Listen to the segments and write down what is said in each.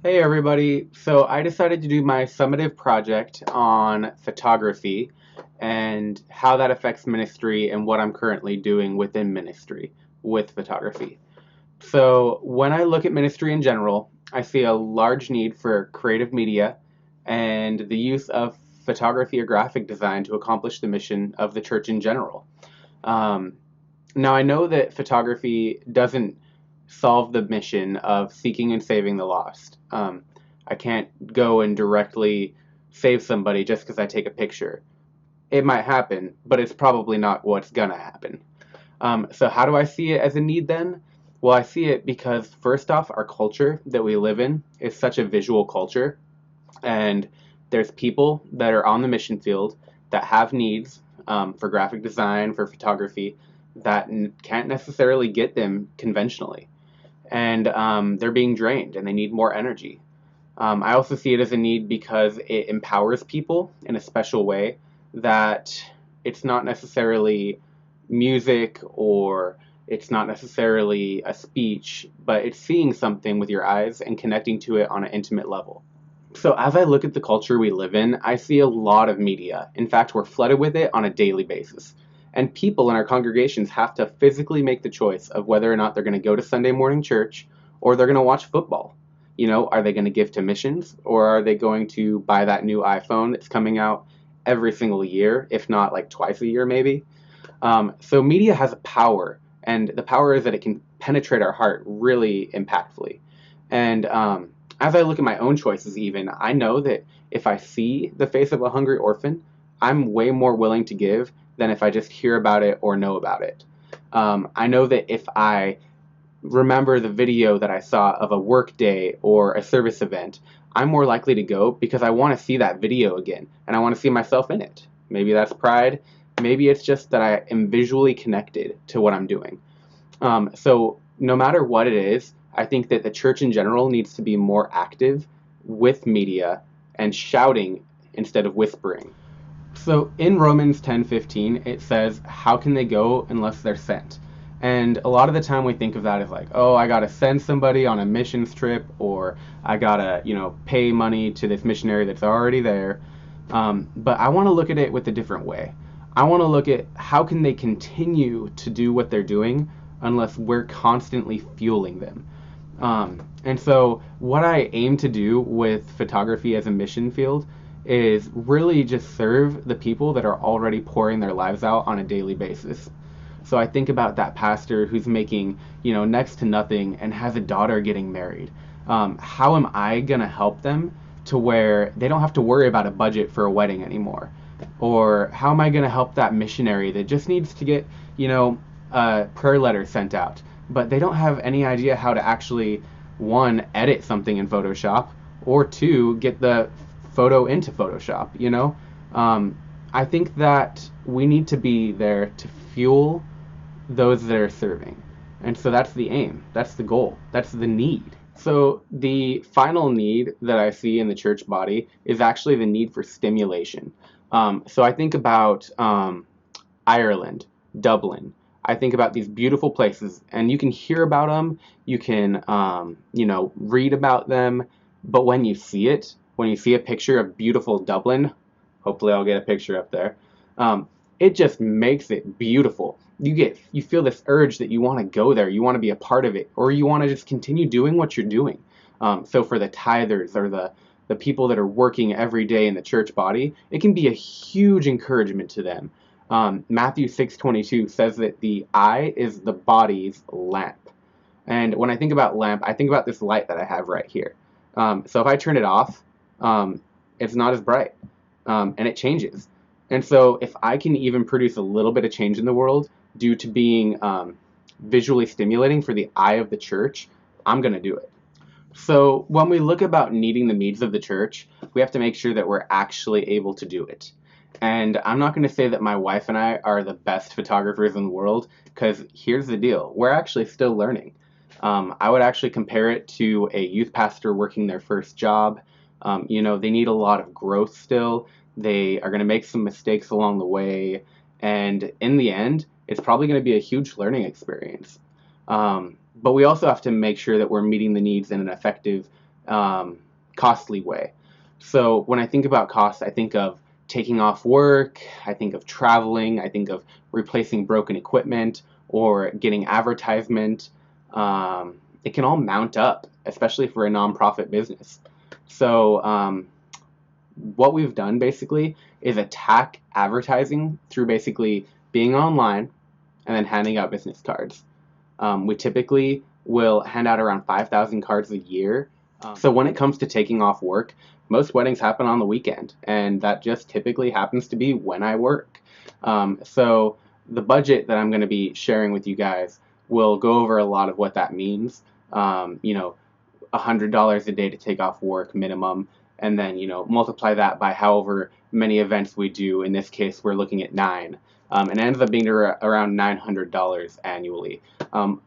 Hey everybody, so I decided to do my summative project on photography and how that affects ministry and what I'm currently doing within ministry with photography. So when I look at ministry in general, I see a large need for creative media and the use of photography or graphic design to accomplish the mission of the church in general. Um, Now, I know that photography doesn't solve the mission of seeking and saving the lost. I can't go and directly save somebody just because I take a picture. It might happen, but it's probably not what's gonna happen. So, how do I see it as a need then? Well, I see it because, first off, our culture that we live in is such a visual culture, and there's people that are on the mission field that have needs for graphic design, for photography, that can't necessarily get them conventionally. And they're being drained and they need more energy. I also see it as a need because it empowers people in a special way that it's not necessarily music or it's not necessarily a speech, but it's seeing something with your eyes and connecting to it on an intimate level. So, as I look at the culture we live in, I see a lot of media. In fact, we're flooded with it on a daily basis. And people in our congregations have to physically make the choice of whether or not they're going to go to Sunday morning church or they're going to watch football. Are they going to give to missions or are they going to buy that new iPhone that's coming out every single year, if not like twice a year, maybe? So, media has a power, and the power is that it can penetrate our heart really impactfully. And as I look at my own choices, even, I know that if I see the face of a hungry orphan, I'm way more willing to give than if I just hear about it or know about it. I know that if I remember the video that I saw of a work day or a service event, I'm more likely to go because I want to see that video again and I want to see myself in it. Maybe that's pride. Maybe it's just that I am visually connected to what I'm doing. So no matter what it is, I think that the church in general needs to be more active with media and shouting instead of whispering. So in Romans 10:15, it says, "How can they go unless they're sent?" And a lot of the time we think of that as like, oh, I gotta send somebody on a missions trip, or I gotta, pay money to this missionary that's already there. But I want to look at it with a different way. I want to look at how can they continue to do what they're doing unless we're constantly fueling them. And so, what I aim to do with photography as a mission field is really just serve the people that are already pouring their lives out on a daily basis. So I think about that pastor who's making, next to nothing and has a daughter getting married. How am I gonna help them to where they don't have to worry about a budget for a wedding anymore? Or how am I gonna help that missionary that just needs to get, a prayer letter sent out, but they don't have any idea how to actually, one, edit something in Photoshop, or two, get the photo into Photoshop. I think that we need to be there to fuel those that are serving. And so that's the aim, that's the goal, that's the need. So the final need that I see in the church body is actually the need for stimulation. So I think about Ireland, Dublin. I think about these beautiful places, and you can hear about them, you can, read about them, but when you see it, when you see a picture of beautiful Dublin, hopefully I'll get a picture up there, um, it just makes it beautiful. You feel this urge that you want to go there, you want to be a part of it, or you want to just continue doing what you're doing. So for the tithers or the people that are working every day in the church body, it can be a huge encouragement to them. Matthew 6:22 says that the eye is the body's lamp. And when I think about lamp, I think about this light that I have right here. So if I turn it off, it's not as bright, and it changes. And so if I can even produce a little bit of change in the world due to being visually stimulating for the eye of the church, I'm going to do it. So when we look about needing the needs of the church, we have to make sure that we're actually able to do it. And I'm not going to say that my wife and I are the best photographers in the world, because here's the deal. We're actually still learning. I would actually compare it to a youth pastor working their first job. They need a lot of growth still. They are going to make some mistakes along the way. And in the end, it's probably going to be a huge learning experience. But we also have to make sure that we're meeting the needs in an effective costly way. So when I think about costs, I think of taking off work, I think of traveling, I think of replacing broken equipment or getting advertisement. It can all mount up, especially for a nonprofit business. So what we've done basically is attack advertising through basically being online and then handing out business cards. We typically will hand out around 5,000 cards a year. So when it comes to taking off work, most weddings happen on the weekend, and that just typically happens to be when I work. So the budget that I'm going to be sharing with you guys will go over a lot of what that means. You know, $100 a day to take off work minimum, and then multiply that by however many events we do. In this case, we're looking at 9. And it ends up being around $900 annually,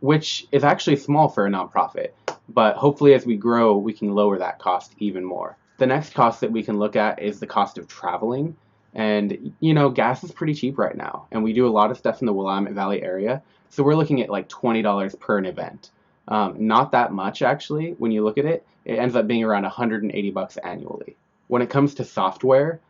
which is actually small for a nonprofit. But hopefully, as we grow, we can lower that cost even more. The next cost that we can look at is the cost of traveling. And gas is pretty cheap right now, and we do a lot of stuff in the Willamette Valley area, so we're looking at like $20 per an event. Not that much actually. When you look at it, it ends up being around $180 annually. When it comes to software,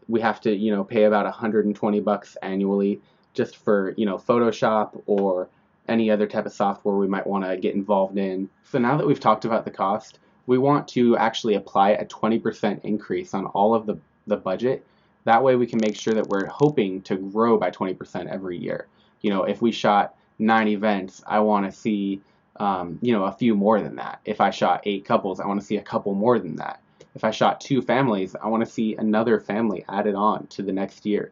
we have to pay about $120 annually just for Photoshop or any other type of software we might want to get involved in. So now that we've talked about the cost, we want to actually apply a 20% increase on all of the budget. That way we can make sure that we're hoping to grow by 20% every year. If we shot 9 events, I want to see a few more than that. If I shot 8 couples, I want to see a couple more than that. If I shot 2 families, I want to see another family added on to the next year.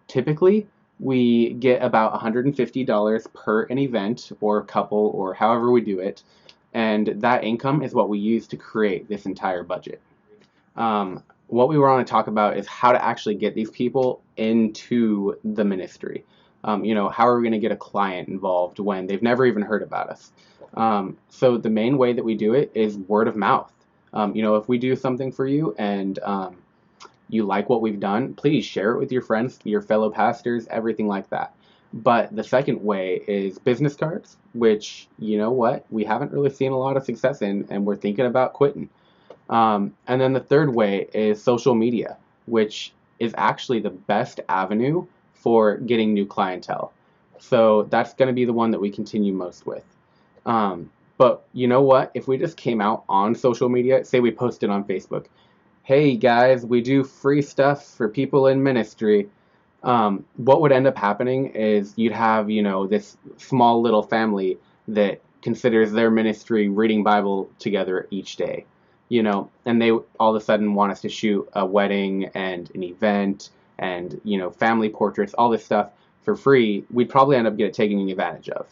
Typically, we get about $150 per an event or couple or however we do it, and that income is what we use to create this entire budget. What we want to talk about is how to actually get these people into the ministry. How are we going to get a client involved when they've never even heard about us? So the main way that we do it is word of mouth. If we do something for you and you like what we've done, please share it with your friends, your fellow pastors, everything like that. But the second way is business cards, which, we haven't really seen a lot of success in, and we're thinking about quitting. And then the third way is social media, which is actually the best avenue for getting new clientele. So that's going to be the one that we continue most with. But you know what? If we just came out on social media, say we posted on Facebook, hey guys, we do free stuff for people in ministry. What would end up happening is you'd have, this small little family that considers their ministry reading Bible together each day, and they all of a sudden want us to shoot a wedding and an event and, family portraits, all this stuff for free. We'd probably end up taking advantage of.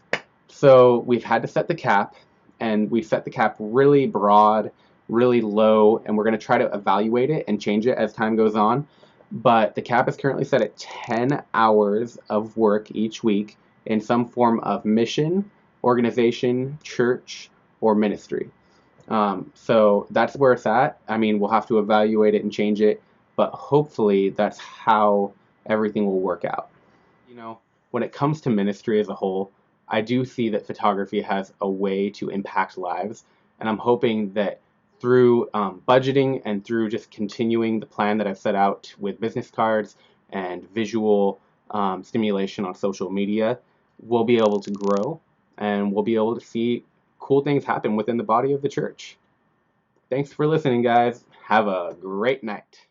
So we've had to set the cap, and we've set the cap really broad, really low, and we're going to try to evaluate it and change it as time goes on. But the cap is currently set at 10 hours of work each week in some form of mission, organization, church, or ministry. So that's where it's at. I mean, we'll have to evaluate it and change it, but hopefully that's how everything will work out. When it comes to ministry as a whole, I do see that photography has a way to impact lives, and I'm hoping that through budgeting and through just continuing the plan that I've set out with business cards and visual stimulation on social media, we'll be able to grow and we'll be able to see cool things happen within the body of the church. Thanks for listening, guys. Have a great night.